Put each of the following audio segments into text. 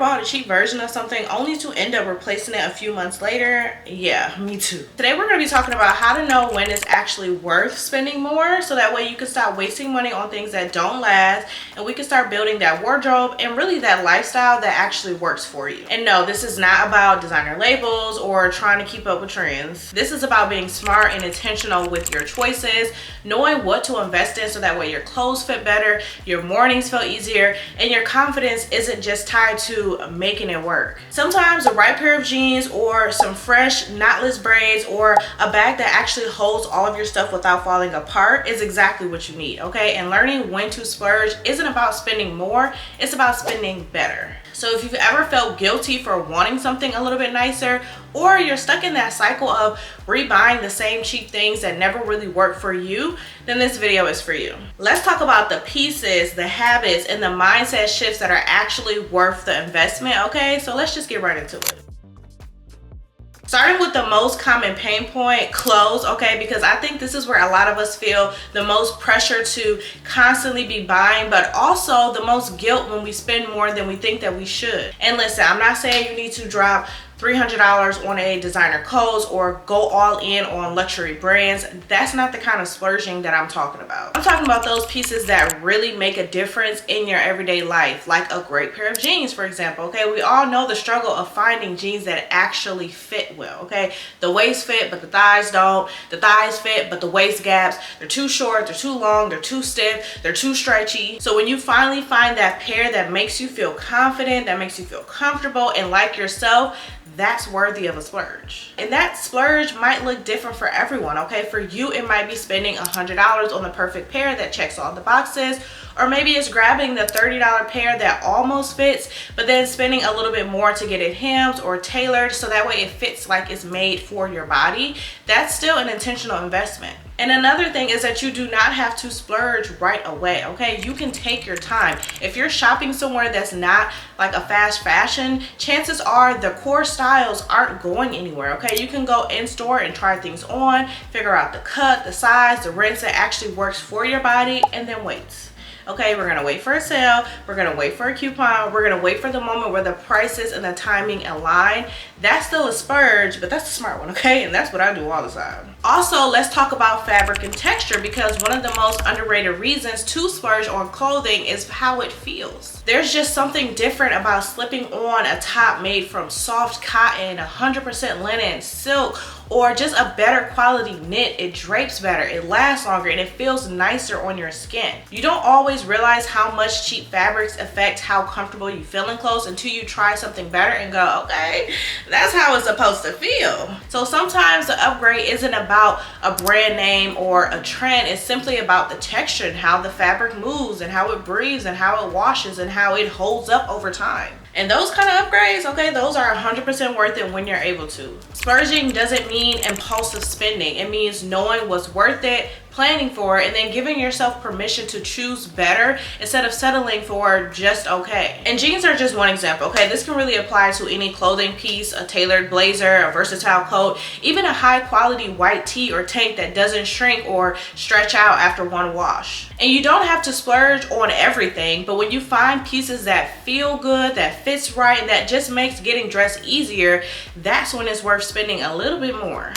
bought a cheap version of something only to end up replacing it a few months later? Yeah, me too. Today we're going to be talking about how to know when it's actually worth spending more, so that way you can stop wasting money on things that don't last, and we can start building that wardrobe and really that lifestyle that actually works for you. And no, this is not about designer labels or trying to keep up with trends. This is about being smart and intentional with your choices, knowing what to invest in so that way your clothes fit better, your mornings feel easier, and your confidence isn't just tied to making it work. Sometimes the right pair of jeans or some fresh knotless braids or a bag that actually holds all of your stuff without falling apart is exactly what you need, okay? And learning when to splurge isn't about spending more, it's about spending better. So if you've ever felt guilty for wanting something a little bit nicer, or you're stuck in that cycle of rebuying the same cheap things that never really work for you, then this video is for you. Let's talk about the pieces, the habits, and the mindset shifts that are actually worth the investment, okay? So let's just get right into it. Starting with the most common pain point, clothes, okay? Because I think this is where a lot of us feel the most pressure to constantly be buying, but also the most guilt when we spend more than we think that we should. And listen, I'm not saying you need to drop $300 on a designer clothes or go all in on luxury brands. That's not the kind of splurging that I'm talking about. I'm talking about those pieces that really make a difference in your everyday life, like a great pair of jeans, for example, okay? We all know the struggle of finding jeans that actually fit well, okay? The waist fit, but the thighs don't. The thighs fit, but the waist gaps. They're too short, they're too long, they're too stiff, they're too stretchy. So when you finally find that pair that makes you feel confident, that makes you feel comfortable and like yourself, that's worthy of a splurge. And that splurge might look different for everyone, okay? For you, it might be spending $100 on the perfect pair that checks all the boxes, or maybe it's grabbing the $30 pair that almost fits, but then spending a little bit more to get it hemmed or tailored so that way it fits like it's made for your body. That's still an intentional investment. And another thing is that you do not have to splurge right away, okay? You can take your time. If you're shopping somewhere that's not like a fast fashion, chances are the core styles aren't going anywhere, okay? You can go in store and try things on, figure out the cut, the size, the rinse that actually works for your body, and then wait. Okay, we're gonna wait for a sale, we're gonna wait for a coupon, we're gonna wait for the moment where the prices and the timing align. That's still a splurge, but that's a smart one, okay? And that's what I do all the time. Also, let's talk about fabric and texture, because one of the most underrated reasons to splurge on clothing is how it feels. There's just something different about slipping on a top made from soft cotton, 100% linen, silk, or just a better quality knit. It drapes better, it lasts longer, and it feels nicer on your skin. You don't always realize how much cheap fabrics affect how comfortable you feel in clothes until you try something better and go, okay, that's how it's supposed to feel. So sometimes the upgrade isn't about a brand name or a trend, it's simply about the texture and how the fabric moves and how it breathes and how it washes and how it holds up over time. And those kind of upgrades, okay, those are 100% worth it when you're able to. Splurging doesn't mean impulsive spending. It means knowing what's worth it, planning for it, and then giving yourself permission to choose better instead of settling for just okay. And jeans are just one example, okay? This can really apply to any clothing piece, a tailored blazer, a versatile coat, even a high quality white tee or tank that doesn't shrink or stretch out after one wash. And you don't have to splurge on everything, but when you find pieces that feel good, that fits right, and that just makes getting dressed easier, that's when it's worth spending a little bit more.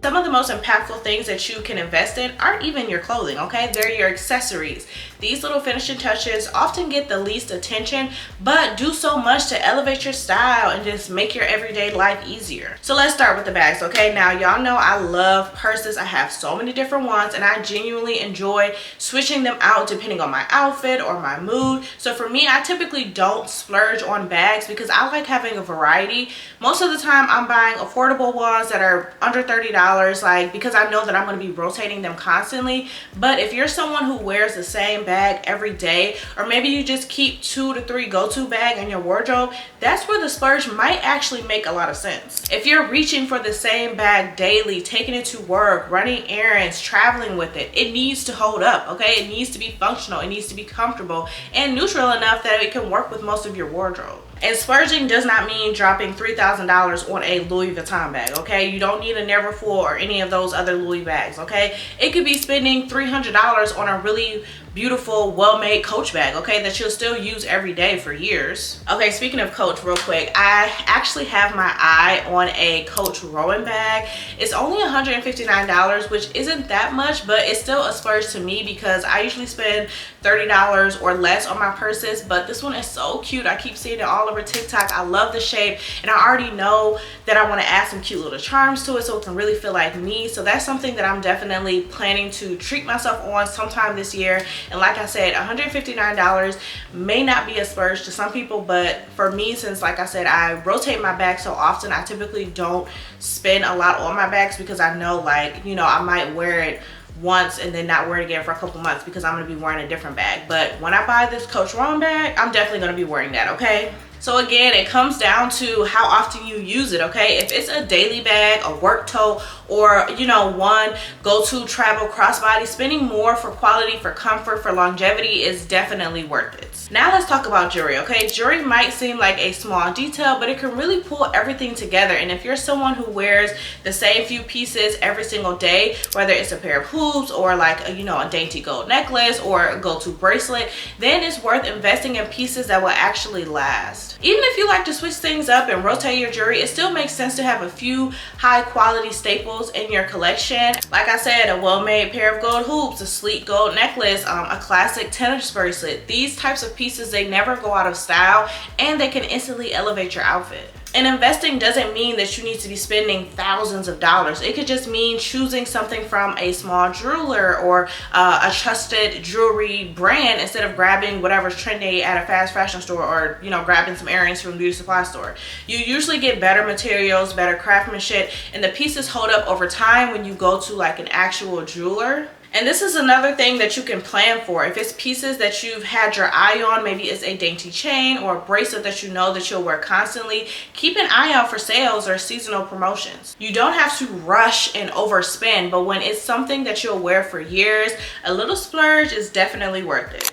Some of the most impactful things that you can invest in aren't even your clothing, okay? They're your accessories. These little finishing touches often get the least attention, but do so much to elevate your style and just make your everyday life easier. So let's start with the bags, okay? Now, y'all know I love purses. I have so many different ones, and I genuinely enjoy switching them out depending on my outfit or my mood. So for me, I typically don't splurge on bags because I like having a variety. Most of the time, I'm buying affordable ones that are under $30, like, because I know that I'm going to be rotating them constantly. But if you're someone who wears the same bag every day, or maybe you just keep 2 to 3 go-to bags in your wardrobe, that's where the splurge might actually make a lot of sense. If you're reaching for the same bag daily, taking it to work, running errands, traveling with it, it needs to hold up, okay? It needs to be functional, it needs to be comfortable and neutral enough that it can work with most of your wardrobe. And splurging does not mean dropping $3,000 on a Louis Vuitton bag, okay? You don't need a Neverfull or any of those other Louis bags, okay? It could be spending $300 on a really beautiful, well-made Coach bag, okay, that you'll still use every day for years. Okay, speaking of Coach, real quick, I actually have my eye on a Coach Rowan bag. It's only $159, which isn't that much, but it's still a splurge to me because I usually spend $30 or less on my purses, but this one is so cute. I keep seeing it all over TikTok. I love the shape, and I already know that I want to add some cute little charms to it so it can really feel like me. So that's something that I'm definitely planning to treat myself on sometime this year. And like I said, $159 may not be a splurge to some people, but for me, since like I said, I rotate my bags so often, I typically don't spend a lot on my bags because I know, like, you know, I might wear it once and then not wear it again for a couple months because I'm going to be wearing a different bag. But when I buy this Coach Rowan bag, I'm definitely going to be wearing that, okay? So again, it comes down to how often you use it, okay? If it's a daily bag, a work tote, or, you know, one go-to travel crossbody, spending more for quality, for comfort, for longevity is definitely worth it. Now let's talk about jewelry, okay? Jewelry might seem like a small detail, but it can really pull everything together. And if you're someone who wears the same few pieces every single day, whether it's a pair of hoops or like a, you know, a dainty gold necklace or a go-to bracelet, then it's worth investing in pieces that will actually last. Even if you like to switch things up and rotate your jewelry, it still makes sense to have a few high quality staples in your collection. Like I said, a well-made pair of gold hoops, a sleek gold necklace, a classic tennis bracelet. These types of pieces, they never go out of style and they can instantly elevate your outfit. And investing doesn't mean that you need to be spending thousands of dollars. It could just mean choosing something from a small jeweler or a trusted jewelry brand instead of grabbing whatever's trendy at a fast fashion store or, you know, grabbing some earrings from a beauty supply store. You usually get better materials, better craftsmanship, and the pieces hold up over time when you go to like an actual jeweler. And this is another thing that you can plan for. If it's pieces that you've had your eye on, maybe it's a dainty chain or a bracelet that you know that you'll wear constantly, keep an eye out for sales or seasonal promotions. You don't have to rush and overspend, but when it's something that you'll wear for years, a little splurge is definitely worth it.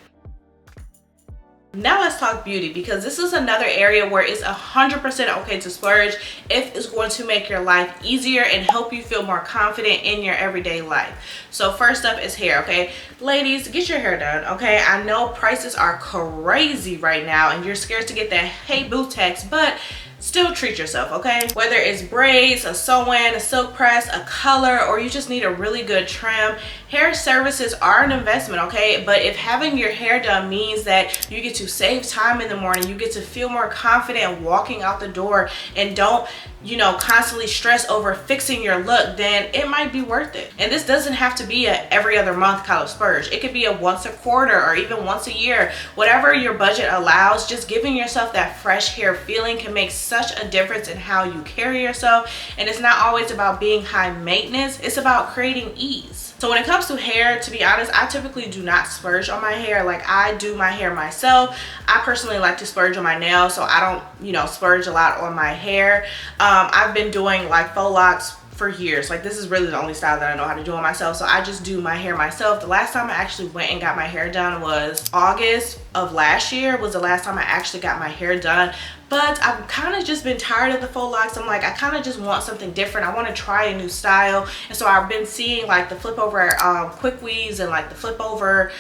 Now let's talk beauty, because this is another area where it's 100% okay to splurge if it's going to make your life easier and help you feel more confident in your everyday life. So first up is hair, okay? Ladies, get your hair done, okay? I know prices are crazy right now and you're scared to get that hey boo text, but still treat yourself, okay? Whether it's braids, a sew-in, a silk press, a color, or you just need a really good trim, hair services are an investment, okay? But if having your hair done means that you get to save time in the morning, you get to feel more confident walking out the door and don't, you know, constantly stress over fixing your look, then it might be worth it. And this doesn't have to be a every other month kind of splurge. It could be a once a quarter or even once a year. Whatever your budget allows, just giving yourself that fresh hair feeling can make such a difference in how you carry yourself. And it's not always about being high maintenance, it's about creating ease. So when it comes to hair, to be honest, I typically do not splurge on my hair. Like, I do my hair myself. I personally like to splurge on my nails, so I don't, you know, splurge a lot on my hair. I've been doing like faux locks for years. Like, this is really the only style that I know how to do it myself, so I just do my hair myself. The last time I actually went and got my hair done was August of last year was the last time I actually got my hair done. But I've kind of just been tired of the faux locks. I'm like, I kind of just want something different. I want to try a new style. And so I've been seeing like the flip over quick weaves and like the flip over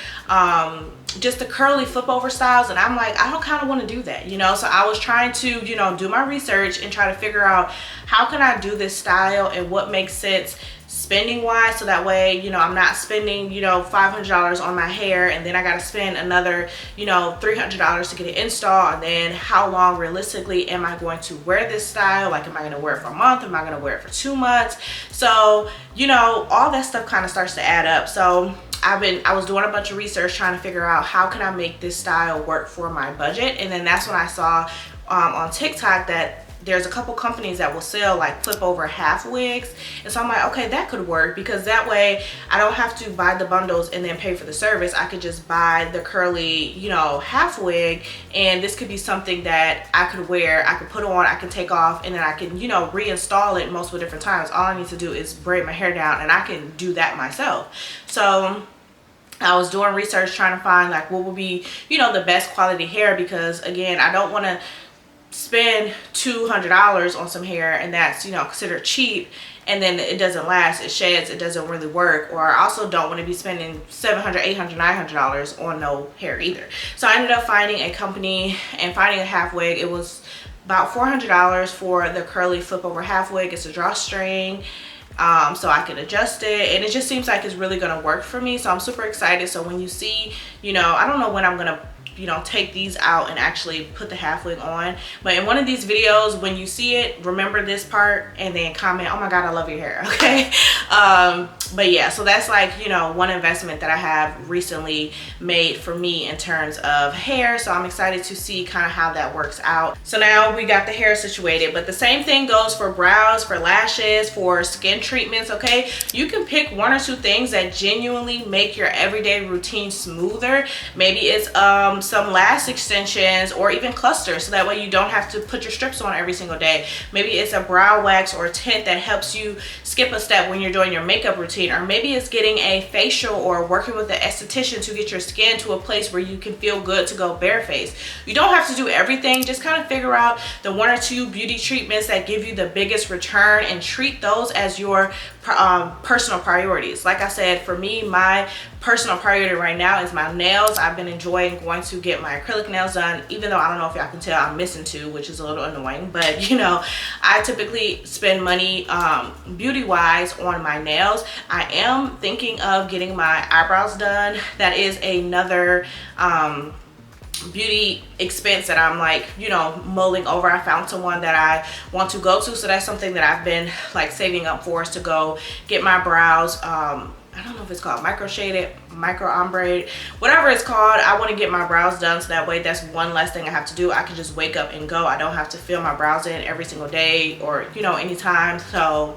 just the curly flip over styles, and I'm like, I don't kind of want to do that, you know? So I was trying to, you know, do my research and try to figure out how can I do this style and what makes sense spending wise, so that way, you know, I'm not spending, you know, $500 on my hair and then I got to spend another, you know, $300 to get it installed. And then how long realistically am I going to wear this style? Like, am I going to wear it for a month? Am I going to wear it for 2 months? So, you know, all that stuff kind of starts to add up. So I was doing a bunch of research trying to figure out how can I make this style work for my budget. And then that's when I saw on TikTok that there's a couple companies that will sell like flip over half wigs. And so I'm like, okay, that could work, because that way I don't have to buy the bundles and then pay for the service. I could just buy the curly, you know, half wig, and this could be something that I could wear, I could put on, I can take off, and then I can, you know, reinstall it multiple different times. All I need to do is braid my hair down, and I can do that myself. So I was doing research trying to find like what would be, you know, the best quality hair, because again, I don't want to spend $200 on some hair and that's, you know, considered cheap, and then it doesn't last, it sheds, it doesn't really work. Or I also don't want to be spending $700, $800, $900 on no hair either. So I ended up finding a company and finding a half wig. It was about $400 for the curly flip over half wig. It's a drawstring, so I can adjust it, and it just seems like it's really gonna work for me. So I'm super excited. So when you see, you know, I don't know when I'm gonna, you know, take these out and actually put the half wig on, but in one of these videos, when you see it, remember this part and then comment, oh my god, I love your hair. Okay. But yeah, so that's like, you know, one investment that I have recently made for me in terms of hair. So I'm excited to see kind of how that works out. So now we got the hair situated, but the same thing goes for brows, for lashes, for skin treatments. Okay, you can pick one or two things that genuinely make your everyday routine smoother. Maybe it's some lash extensions or even clusters, so that way you don't have to put your strips on every single day. Maybe it's a brow wax or tint that helps you skip a step when you're doing your makeup routine. Or maybe it's getting a facial or working with an esthetician to get your skin to a place where you can feel good to go barefaced. You don't have to do everything. Just kind of figure out the one or two beauty treatments that give you the biggest return and treat those as your personal priorities. Like I said, for me, my personal priority right now is my nails. I've been enjoying going to get my acrylic nails done, even though I don't know if y'all can tell I'm missing two, which is a little annoying. But you know, I typically spend money beauty wise on my nails. I am thinking of getting my eyebrows done. That is another beauty expense that I'm like, you know, mulling over. I found someone that I want to go to, so that's something that I've been like saving up for, is to go get my brows I don't know if it's called micro shaded, micro ombre, whatever it's called. I want to get my brows done, so that way that's one less thing I have to do. I can just wake up and go. I don't have to fill my brows in every single day or, you know, anytime. So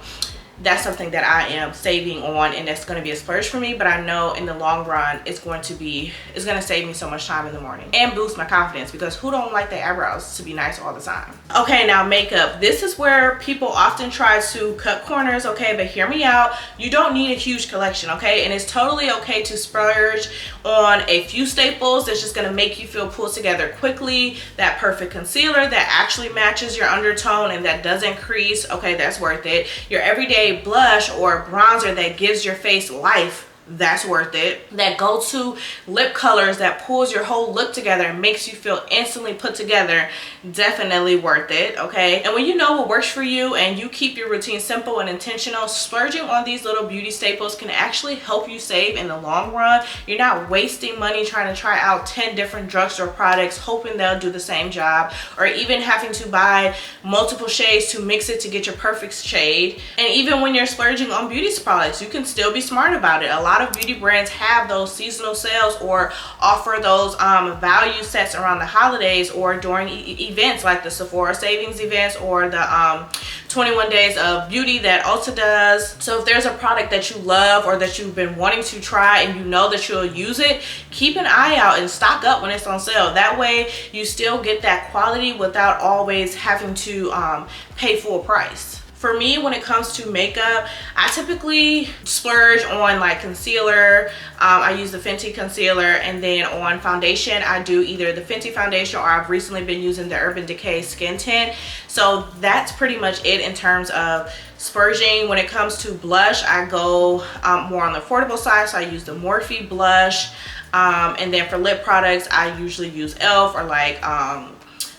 that's something that I am saving on, and that's going to be a splurge for me. But I know in the long run it's going to save me so much time in the morning and boost my confidence, because who don't like their eyebrows to be nice all the time? Okay, now makeup. This is where people often try to cut corners. Okay, but hear me out. You don't need a huge collection. Okay, and it's totally okay to splurge on a few staples that's just going to make you feel pulled together quickly. That perfect concealer that actually matches your undertone and that doesn't crease. Okay, that's worth it. Your everyday blush or bronzer that gives your face life, that's worth it. That go-to lip colors that pulls your whole look together and makes you feel instantly put together, definitely worth it. Okay, and when you know what works for you and you keep your routine simple and intentional, splurging on these little beauty staples can actually help you save in the long run. You're not wasting money trying to try out 10 different drugstore products hoping they'll do the same job, or even having to buy multiple shades to mix it to get your perfect shade. And even when you're splurging on beauty products, you can still be smart about it. A lot of beauty brands have those seasonal sales or offer those value sets around the holidays or during events like the Sephora savings events or the 21 days of beauty that Ulta does. So if there's a product that you love or that you've been wanting to try and you know that you'll use it, keep an eye out and stock up when it's on sale. That way you still get that quality without always having to pay full price. For me, when it comes to makeup, I typically splurge on like concealer. I use the Fenty concealer, and then on foundation, I do either the Fenty foundation or I've recently been using the Urban Decay skin tint. So that's pretty much it in terms of splurging. When it comes to blush, I go more on the affordable side, so I use the Morphe blush. And then for lip products, I usually use e.l.f. or like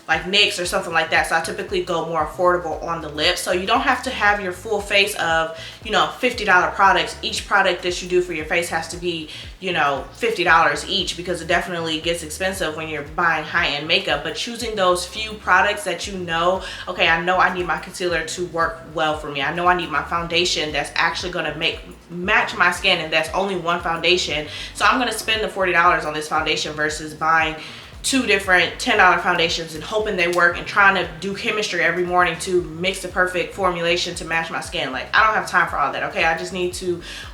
NYX or something like that. So I typically go more affordable on the lips. So you don't have to have your full face of, you know, $50 products. Each product that you do for your face has to be, you know, $50 each, because it definitely gets expensive when you're buying high-end makeup. But choosing those few products that you know, okay, I know I need my concealer to work well for me. I know I need my foundation that's actually going to match my skin, and that's only one foundation. So I'm going to spend the $40 on this foundation versus buying two different $10 foundations and hoping they work and trying to do chemistry every morning to mix the perfect formulation to match my skin. Like, I don't have time for all that. Okay, I just need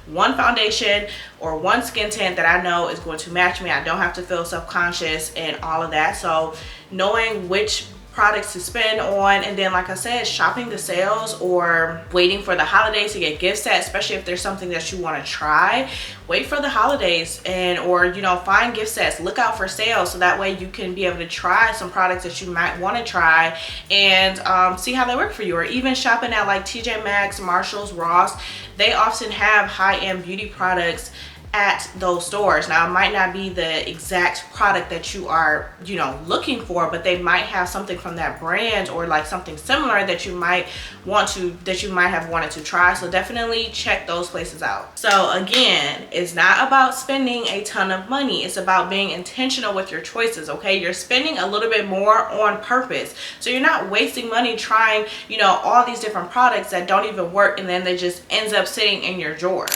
one foundation or one skin tint that I know is going to match me. I don't have to feel self-conscious and all of that. So knowing which products to spend on. And then, like I said, shopping the sales or waiting for the holidays to get gift sets, especially if there's something that you want to try. Wait for the holidays and or, you know, find gift sets, look out for sales, so that way you can be able to try some products that you might want to try and see how they work for you. Or even shopping at like TJ Maxx, Marshalls, Ross, they often have high-end beauty products at those stores. Now, it might not be the exact product that you are, you know, looking for, but they might have something from that brand or like something similar that you might have wanted to try. So definitely check those places out. So again, it's not about spending a ton of money. It's about being intentional with your choices, okay? You're spending a little bit more on purpose. So you're not wasting money trying, you know, all these different products that don't even work and then they just ends up sitting in your drawer.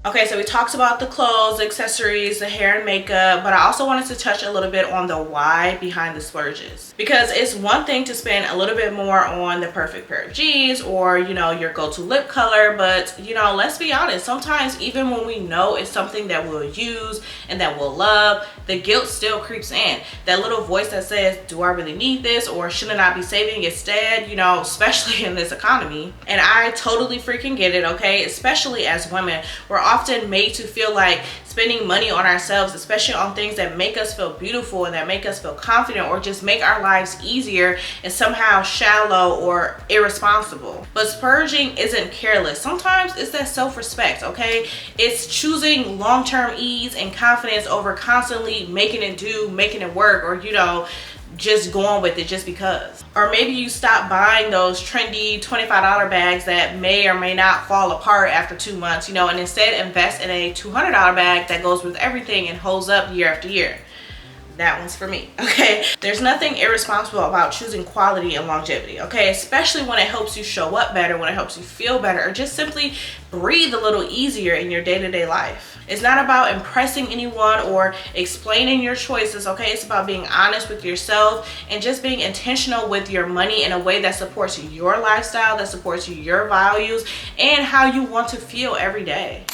Okay, so we talked about the clothes, the accessories, the hair and makeup, but I also wanted to touch a little bit on the why behind the splurges. Because it's one thing to spend a little bit more on the perfect pair of jeans or, you know, your go-to lip color, but, you know, let's be honest, sometimes even when we know it's something that we'll use and that we'll love, the guilt still creeps in. That little voice that says, do I really need this, or shouldn't I be saving instead, you know, especially in this economy. And I totally freaking get it, okay? Especially as women, we're often made to feel like spending money on ourselves, especially on things that make us feel beautiful and that make us feel confident or just make our lives easier, and somehow shallow or irresponsible. But splurging isn't careless. Sometimes it's that self-respect, okay? It's choosing long-term ease and confidence over constantly making it do, making it work, or, you know, just going with it just because. Or maybe you stop buying those trendy $25 bags that may or may not fall apart after 2 months, you know, and instead invest in a $200 bag that goes with everything and holds up year after year. That one's for me, okay? There's nothing irresponsible about choosing quality and longevity, okay? Especially when it helps you show up better, when it helps you feel better, or just simply breathe a little easier in your day-to-day life. It's not about impressing anyone or explaining your choices, okay? It's about being honest with yourself and just being intentional with your money in a way that supports your lifestyle, that supports your values, and how you want to feel every day.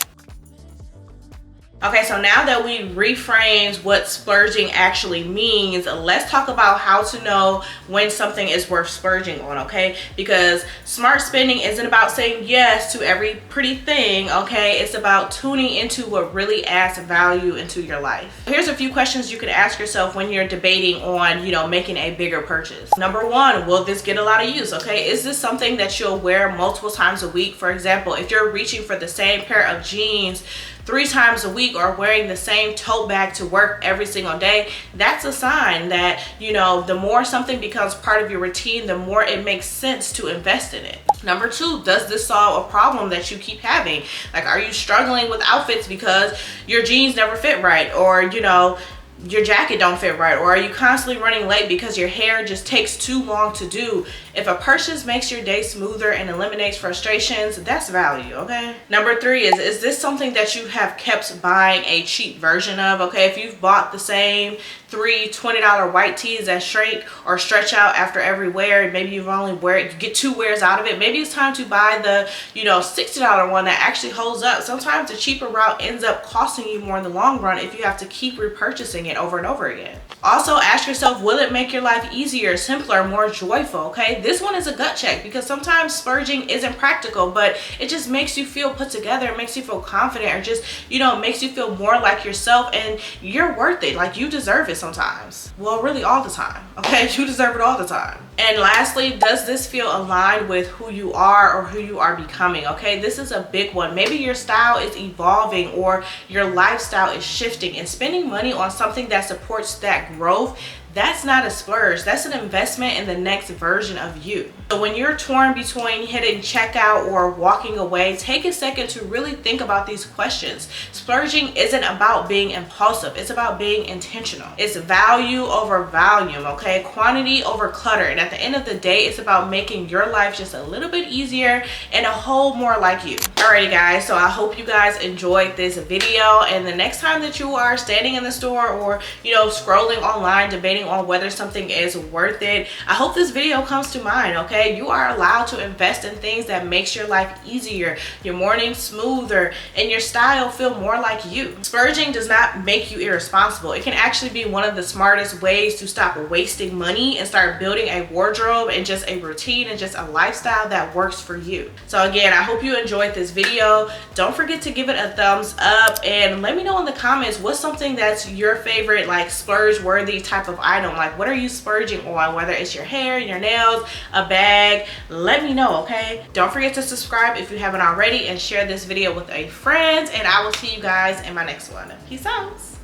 Okay, so now that we reframed what splurging actually means, let's talk about how to know when something is worth splurging on, okay? Because smart spending isn't about saying yes to every pretty thing, okay? It's about tuning into what really adds value into your life. Here's a few questions you can ask yourself when you're debating on, you know, making a bigger purchase. Number one, will this get a lot of use, okay? Is this something that you'll wear multiple times a week? For example, if you're reaching for the same pair of jeans 3 times a week or wearing the same tote bag to work every single day, that's a sign that, you know, the more something becomes part of your routine, the more it makes sense to invest in it. Number two, does this solve a problem that you keep having? Like, are you struggling with outfits because your jeans never fit right, or, you know, your jacket don't fit right, or are you constantly running late because your hair just takes too long to do? If a purchase makes your day smoother and eliminates frustrations, that's value, okay? Number three is this something that you have kept buying a cheap version of, okay? If you've bought the same 3 $20 white tees that shrink or stretch out after every wear, maybe you get 2 wears out of it, maybe it's time to buy the, you know, $60 one that actually holds up. Sometimes the cheaper route ends up costing you more in the long run if you have to keep repurchasing it over and over again. Also, ask yourself, will it make your life easier, simpler, more joyful, okay? This one is a gut check, because sometimes splurging isn't practical, but it just makes you feel put together, it makes you feel confident, or just, you know, makes you feel more like yourself, and you're worth it. Like, you deserve it sometimes. Well, really all the time, okay? You deserve it all the time. And lastly, does this feel aligned with who you are or who you are becoming, okay? This is a big one. Maybe your style is evolving or your lifestyle is shifting, and spending money on something that supports that growth, that's not a splurge. That's an investment in the next version of you. So when you're torn between hitting checkout or walking away, take a second to really think about these questions. Splurging isn't about being impulsive. It's about being intentional. It's value over volume, okay? Quantity over clutter. And at the end of the day, it's about making your life just a little bit easier and a whole more like you. Alrighty guys, so I hope you guys enjoyed this video, and the next time that you are standing in the store or, you know, scrolling online debating on whether something is worth it, I hope this video comes to mind, okay? You are allowed to invest in things that makes your life easier, your morning smoother, and your style feel more like you. Splurging does not make you irresponsible. It can actually be one of the smartest ways to stop wasting money and start building a wardrobe and just a routine and just a lifestyle that works for you. So again, I hope you enjoyed this video. Don't forget to give it a thumbs up and let me know in the comments what's something that's your favorite, like splurge worthy type of item. Like, what are you splurging on? Whether it's your hair, your nails, a bag, let me know, okay? Don't forget to subscribe if you haven't already and share this video with a friend, and I will see you guys in my next one. Peace out.